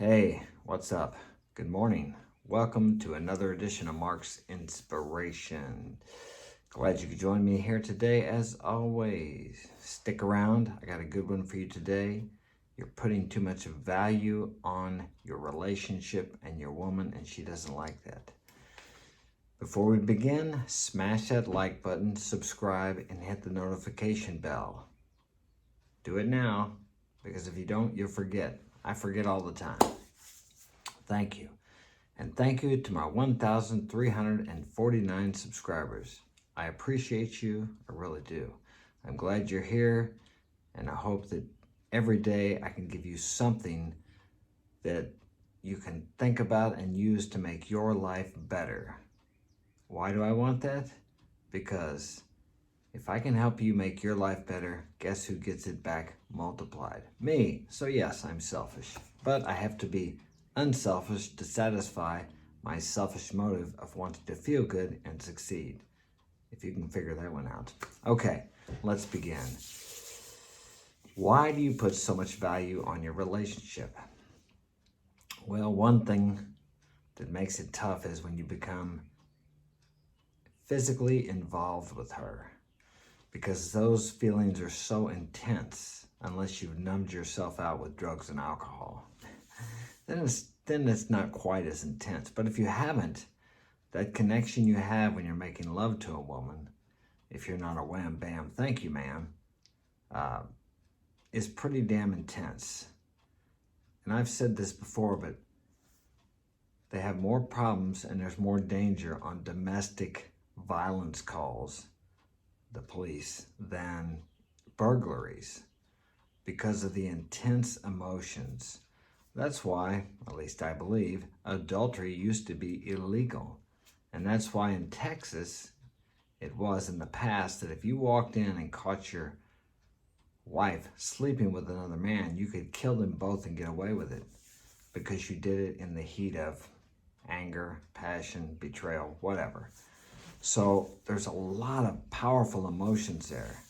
Hey, what's up? Good morning. Welcome to another edition of Mark's Inspiration. Glad you could join me here today as always. Stick around, I got a good one for you today. You're putting too much value on your relationship and your woman, and she doesn't like that. Before we begin, smash that like button, subscribe, and hit the notification bell. Do it now, because if you don't, you'll forget. I forget all the time. Thank you. And thank you to my 1,349 subscribers. I appreciate you, I really do. I'm glad you're here, and I hope that every day I can give you something that you can think about and use to make your life better. Why do I want that? Because if I can help you make your life better, guess who gets it back multiplied? Me. So yes, I'm selfish, but I have to be unselfish to satisfy my selfish motive of wanting to feel good and succeed. If you can figure that one out. Okay, let's begin. Why do you put so much value on your relationship? Well, one thing that makes it tough is when you become physically involved with her, because those feelings are so intense unless you've numbed yourself out with drugs and alcohol. Then it's not quite as intense. But if you haven't, that connection you have when you're making love to a woman, if you're not a wham bam thank you ma'am, is pretty damn intense. And I've said this before, but they have more problems and there's more danger on domestic violence calls, the police, than burglaries because of the intense emotions. That's why, at least I believe, adultery used to be illegal. And that's why in Texas, it was in the past that if you walked in and caught your wife sleeping with another man, you could kill them both and get away with it because you did it in the heat of anger, passion, betrayal, whatever. So there's a lot of powerful emotions there.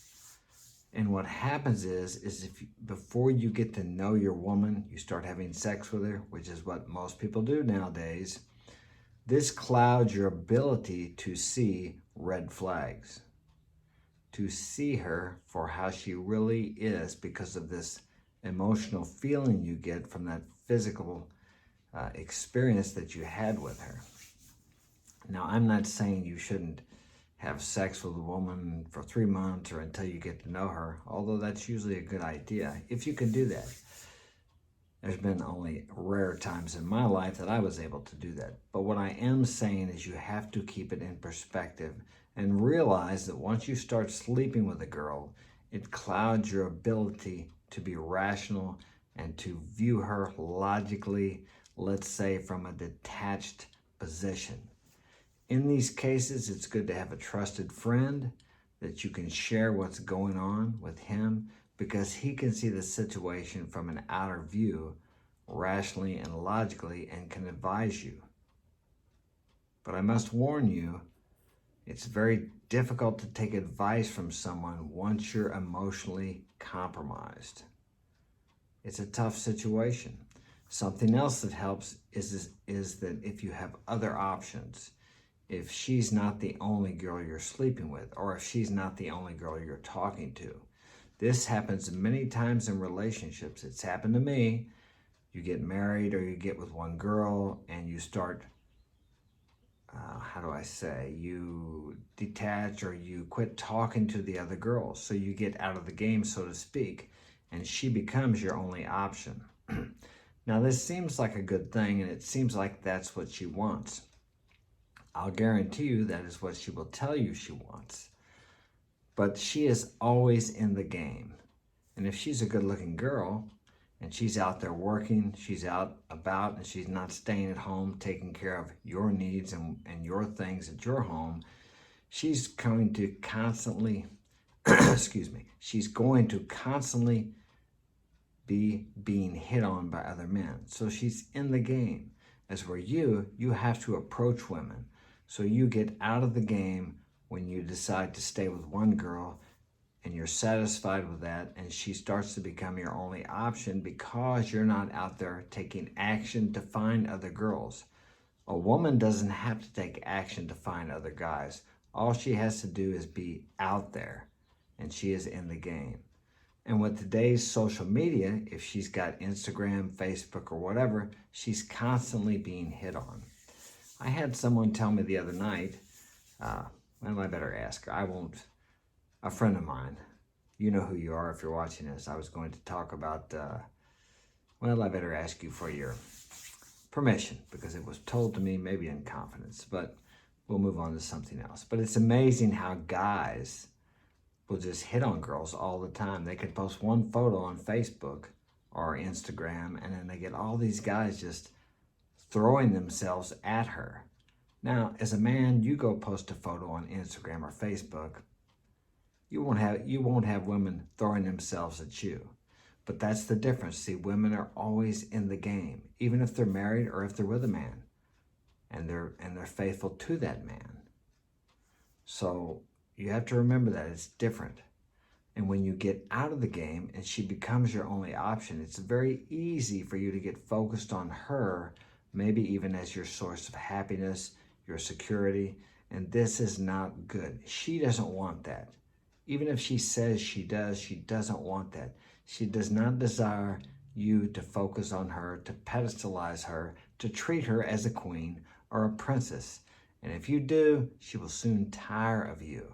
And what happens is if before you get to know your woman, you start having sex with her, which is what most people do nowadays, this clouds your ability to see red flags, to see her for how she really is because of this emotional feeling you get from that physical experience that you had with her. Now, I'm not saying you shouldn't have sex with a woman for 3 months or until you get to know her, although that's usually a good idea, if you can do that. There's been only rare times in my life that I was able to do that. But what I am saying is you have to keep it in perspective and realize that once you start sleeping with a girl, it clouds your ability to be rational and to view her logically, let's say from a detached position. In these cases, it's good to have a trusted friend that you can share what's going on with him because he can see the situation from an outer view, rationally and logically, and can advise you. But I must warn you, it's very difficult to take advice from someone once you're emotionally compromised. It's a tough situation. Something else that helps is that if you have other options, if she's not the only girl you're sleeping with, or if she's not the only girl you're talking to. This happens many times in relationships. It's happened to me. You get married or you get with one girl and you start, you detach or you quit talking to the other girls. So you get out of the game, so to speak, and she becomes your only option. Now, this seems like a good thing, and it seems like that's what she wants. I'll guarantee you that is what she will tell you she wants. But she is always in the game. And if she's a good-looking girl, and she's out there working, she's out about, and she's not staying at home taking care of your needs and your things at your home, she's going to constantly, she's going to constantly be being hit on by other men. So she's in the game. As where you have to approach women. So you get out of the game when you decide to stay with one girl and you're satisfied with that, and she starts to become your only option because you're not out there taking action to find other girls. A woman doesn't have to take action to find other guys. All she has to do is be out there, and she is in the game. And with today's social media, if she's got Instagram, Facebook, or whatever, she's constantly being hit on. I had someone tell me the other night, well, I better ask her. I won't. A friend of mine, you know who you are if you're watching this. I was going to talk about, well, I better ask you for your permission because it was told to me maybe in confidence, but we'll move on to something else. But it's amazing how guys will just hit on girls all the time. They can post one photo on Facebook or Instagram, and then they get all these guys just throwing themselves at her. Now, as a man, you go post a photo on Instagram or Facebook, you won't have women throwing themselves at you. But that's the difference. See, women are always in the game, even if they're married or if they're with a man, and they're faithful to that man. So you have to remember that it's different. And when you get out of the game and she becomes your only option, it's very easy for you to get focused on her, maybe even as your source of happiness, your security, and this is not good. She doesn't want that. Even if she says she does, she doesn't want that. She does not desire you to focus on her, to pedestalize her, to treat her as a queen or a princess. And if you do, she will soon tire of you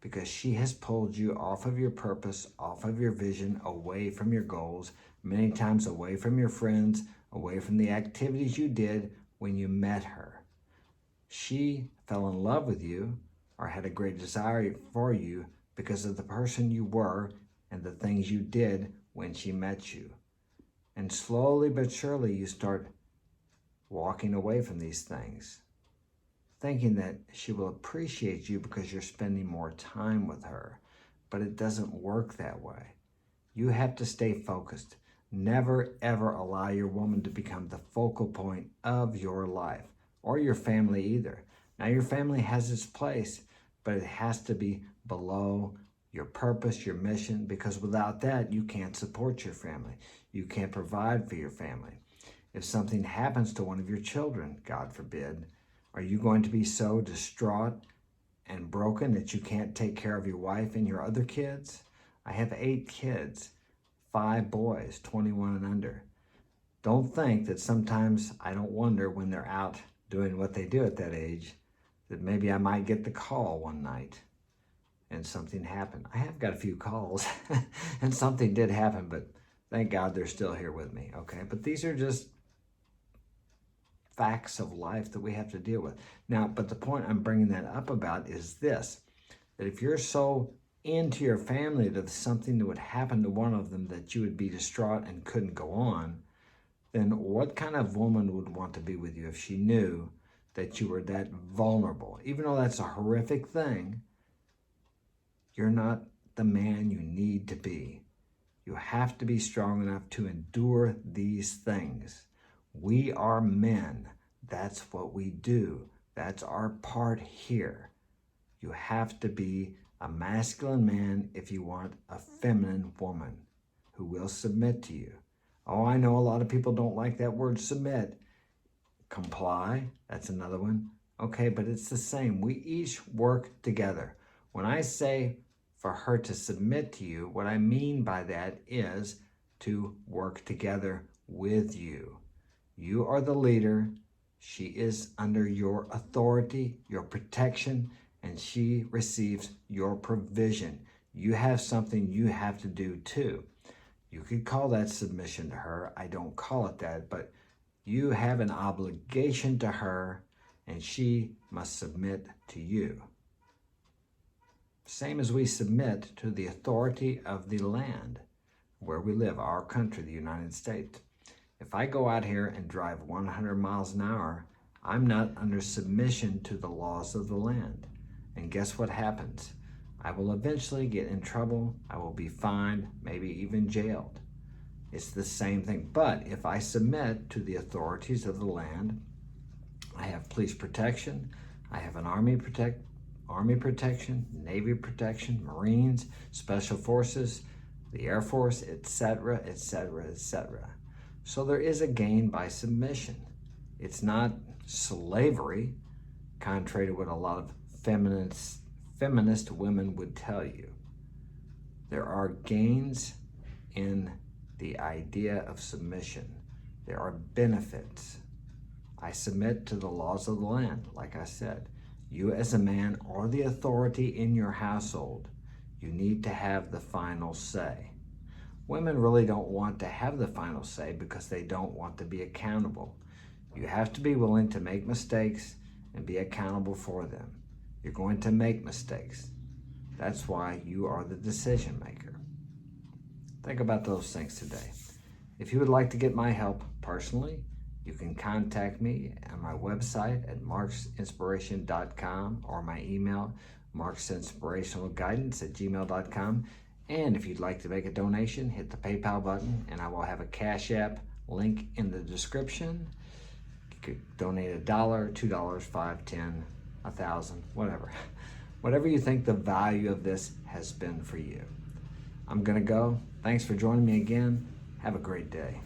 because she has pulled you off of your purpose, off of your vision, away from your goals, many times away from your friends, away from the activities you did when you met her. She fell in love with you or had a great desire for you because of the person you were and the things you did when she met you. And slowly but surely you start walking away from these things, thinking that she will appreciate you because you're spending more time with her. But it doesn't work that way. You have to stay focused. Never, ever allow your woman to become the focal point of your life or your family either. Now, your family has its place, but it has to be below your purpose, your mission, because without that, you can't support your family. You can't provide for your family. If something happens to one of your children, God forbid, are you going to be so distraught and broken that you can't take care of your wife and your other kids? I have 8 kids, 5 boys, 21 and under. Don't think that sometimes I don't wonder when they're out doing what they do at that age, that maybe I might get the call one night and something happened. I have got a few calls and something did happen, but thank God they're still here with me, okay? But these are just facts of life that we have to deal with. Now, but the point I'm bringing that up about is this, that if you're so into your family that something that would happen to one of them that you would be distraught and couldn't go on, then what kind of woman would want to be with you if she knew that you were that vulnerable? Even though that's a horrific thing, you're not the man you need to be. You have to be strong enough to endure these things. We are men. That's what we do. That's our part here. You have to be a masculine man if you want a feminine woman who will submit to you. Oh, I know a lot of people don't like that word submit. Comply, that's another one. Okay, but it's the same. We each work together. When I say for her to submit to you, what I mean by that is to work together with you. You are the leader. She is under your authority, your protection, and she receives your provision. You have something you have to do too. You could call that submission to her. I don't call it that, but you have an obligation to her, and she must submit to you. Same as we submit to the authority of the land where we live, our country, the United States. If I go out here and drive 100 miles an hour, I'm not under submission to the laws of the land. And guess what happens? I will eventually get in trouble. I will be fined, maybe even jailed. It's the same thing. But if I submit to the authorities of the land, I have police protection, I have an army Army protection, Navy protection, Marines, Special Forces, the Air Force, etc., etc., etc. So there is a gain by submission. It's not slavery, contrary to what a lot of feminist women would tell you. There are gains in the idea of submission. There are benefits. I submit to the laws of the land, like I said. You as a man are the authority in your household. You need to have the final say. Women really don't want to have the final say because they don't want to be accountable. You have to be willing to make mistakes and be accountable for them. You're going to make mistakes. That's why you are the decision maker. Think about those things today. If you would like to get my help personally, you can contact me on my website at marksinspiration.com or my email, marksinspirationalguidance@gmail.com. And if you'd like to make a donation, hit the PayPal button and I will have a Cash App link in the description. You could donate $1, $2, $5, $10, $1,000, whatever. Whatever you think the value of this has been for you. I'm gonna go. Thanks for joining me again. Have a great day.